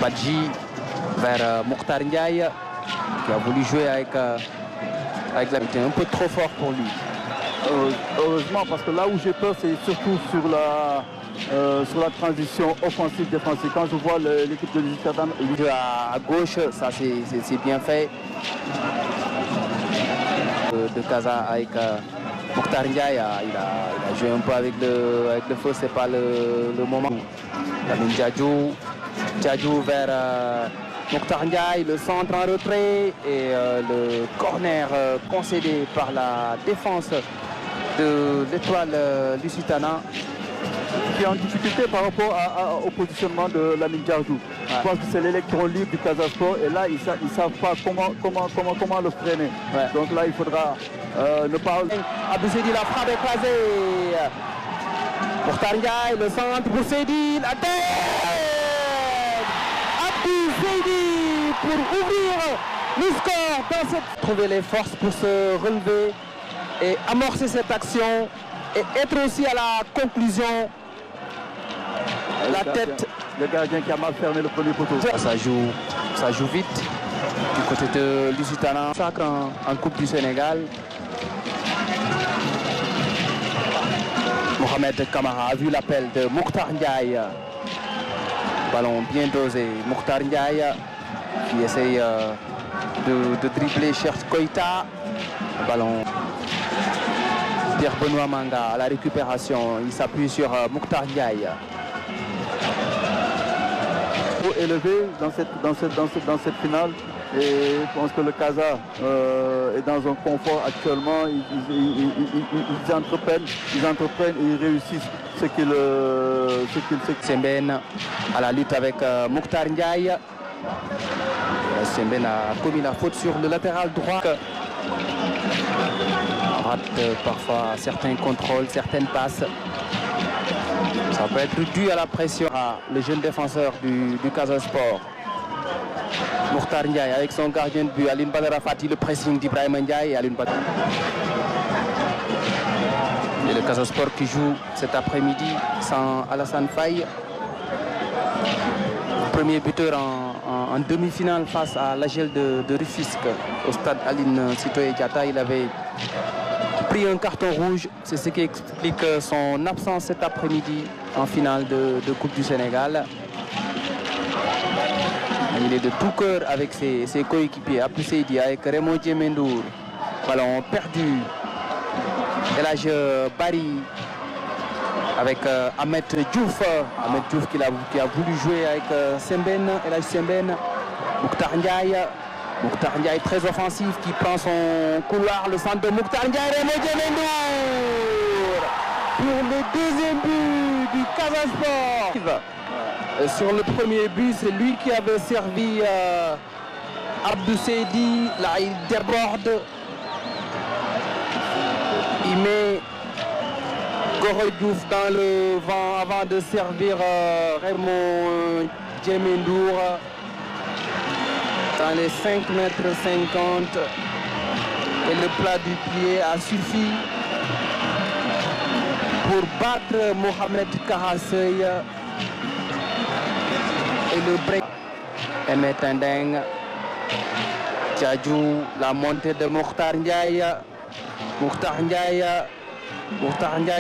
Badji vers Mokhtar Ndiaye qui a voulu jouer avec la un peu trop fort pour lui. Heureusement, parce que là où j'ai peur, c'est surtout sur la transition offensive-défensive. Quand je vois l'équipe de Lusitana à gauche, ça c'est bien fait. De Casa avec Mokhtar Ndiaye, il a joué un peu avec le feu, c'est pas le moment. Lamine Diadjou vers Mokhtar Ndiaye, le centre en retrait et le corner concédé par la défense de l'Étoile Lusitana. Qui est en difficulté par rapport au positionnement de Lamine Diadjou. Ouais. Je pense que c'est l'électron libre du Casa Sport et là ils ne savent pas comment le freiner. Ouais. Donc là il faudra ne pas... Abdou Seydi, la frappe écrasée. Mokhtar Ndiaye, le centre pour Seydi, la tête. Abdou Seydi pour ouvrir le score dans cette... Trouver les forces pour se relever et amorcer cette action et être aussi à la conclusion. La tête. Le gardien qui a mal fermé le premier poteau. Ça joue vite du côté de Lusitana. Sacre en Coupe du Sénégal. Mohamed Kamara a vu l'appel de Mokhtar Ndiaye. Ballon bien dosé. Mokhtar Ndiaye qui essaye de dribbler Cheikh Koïta. Ballon. Pierre Benoît Manga à la récupération. Il s'appuie sur Mokhtar Ndiaye. Élevé dans cette finale et je pense que le Casa est dans un confort actuellement. Ils entreprennent et ils réussissent ce qu'ils Sembène à la lutte avec Mokhtar Ndiaye. Sembène a commis la faute sur le latéral droit. On rate parfois certains contrôles, certaines passes. Ça peut être dû à la pression. Le jeune défenseur du Casa Sport. Mokhtar Ndiaye avec son gardien de but, Aline Badara Fati, le pressing d'Ibrahim Ndiaye et Aline Badara. Et le Casa Sport qui joue cet après-midi sans Alassane Faye. Premier buteur en demi-finale face à l'AGEL de Rufisque au stade Aline Sitoé Diatta. Il avait pris un carton rouge, c'est ce qui explique son absence cet après-midi en finale de Coupe du Sénégal. Il est de tout cœur avec ses coéquipiers. Abdou Seydi avec Raymond Djemendour. Ballon perdu. Elhadj Bari avec Ahmed Diouf. Ahmed Diouf qui a voulu jouer avec Sembène, Elhadj Sembène. Mokhtar Ndiaye. Mokhtar Ndiaye très offensif qui prend son couloir. Le centre de Mokhtar Ndiaye. Raymond Djemendour pour le deuxième but du Casa Sport. Sur le premier but, c'est lui qui avait servi Abdou Seydi. Là, il déborde. Il met Goro Diouf dans le vent avant de servir Raymond Djemendour dans les 5,50 m. Et le plat du pied a suffi pour battre Mohamed Kahasey. Et le break. Aimé Tendeng. Diadjou, la montée de Mokhtar Ndiaye. Mokhtar Ndiaye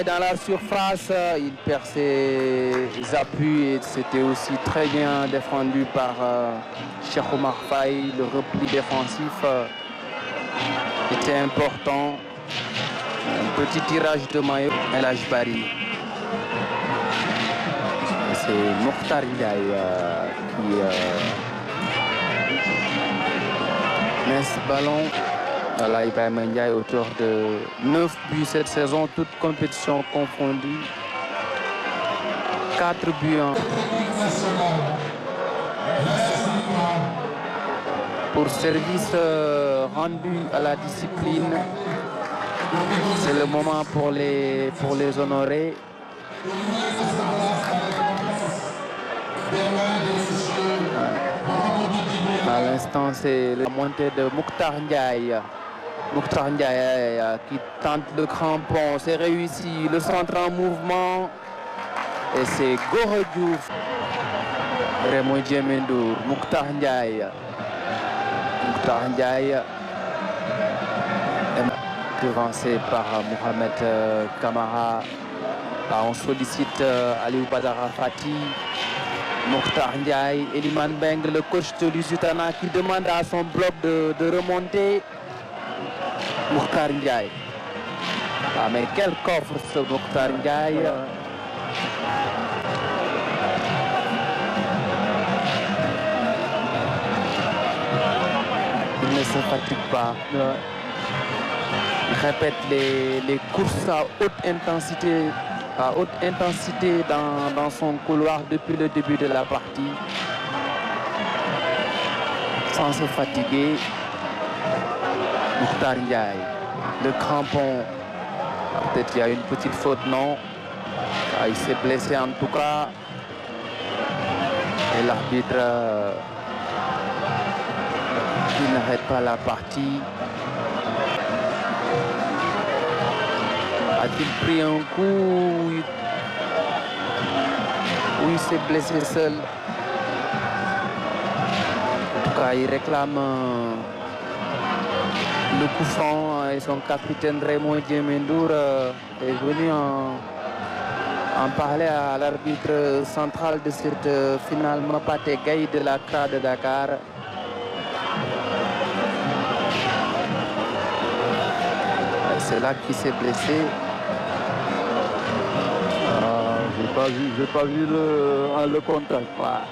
dans la surface. Il perd ses appuis et c'était aussi très bien défendu par Cheikh Omar Faye. Le repli défensif était important. Un petit tirage de maillot. Elhadj Bari. C'est Mokhtar Ndiaye qui met ce ballon. Voilà, Ibrahim Ndiaye autour de 9 buts cette saison, toutes compétitions confondues. 4 buts en... Pour service rendu à la discipline. C'est le moment pour les honorer. À l'instant, c'est la montée de Mokhtar Ndiaye. Mokhtar Ndiaye qui tente le crampon, c'est réussi. Le centre en mouvement. Et c'est Goro Diouf. Raymond Djemendour, Mokhtar Ndiaye. Mokhtar Ndiaye, devancé par Mohamed Kamara. Là, on sollicite Aliou Badara Fati. Mokhtar Ndiaye, Eliman Beng, le coach de Lusitana qui demande à son bloc de remonter. Mokhtar Ndiaye. Ah, mais quel coffre ce Mokhtar Ndiaye. Il ne se fatigue pas. Il répète les courses à haute intensité dans son couloir depuis le début de la partie. Sans se fatiguer. Mokhtar Ndiaye, le crampon. Peut-être qu'il y a une petite faute, non. Il s'est blessé en tout cas. Et l'arbitre qui n'arrête pas la partie. A-t-il pris un coup où il s'est blessé seul? En tout cas, il réclame le coup franc et son capitaine Raymond Djemendour est venu en parler à l'arbitre central de cette finale, Mapate Gaye de la CRA de Dakar. C'est là qu'il s'est blessé. J'ai pas vu le contact. Ouais.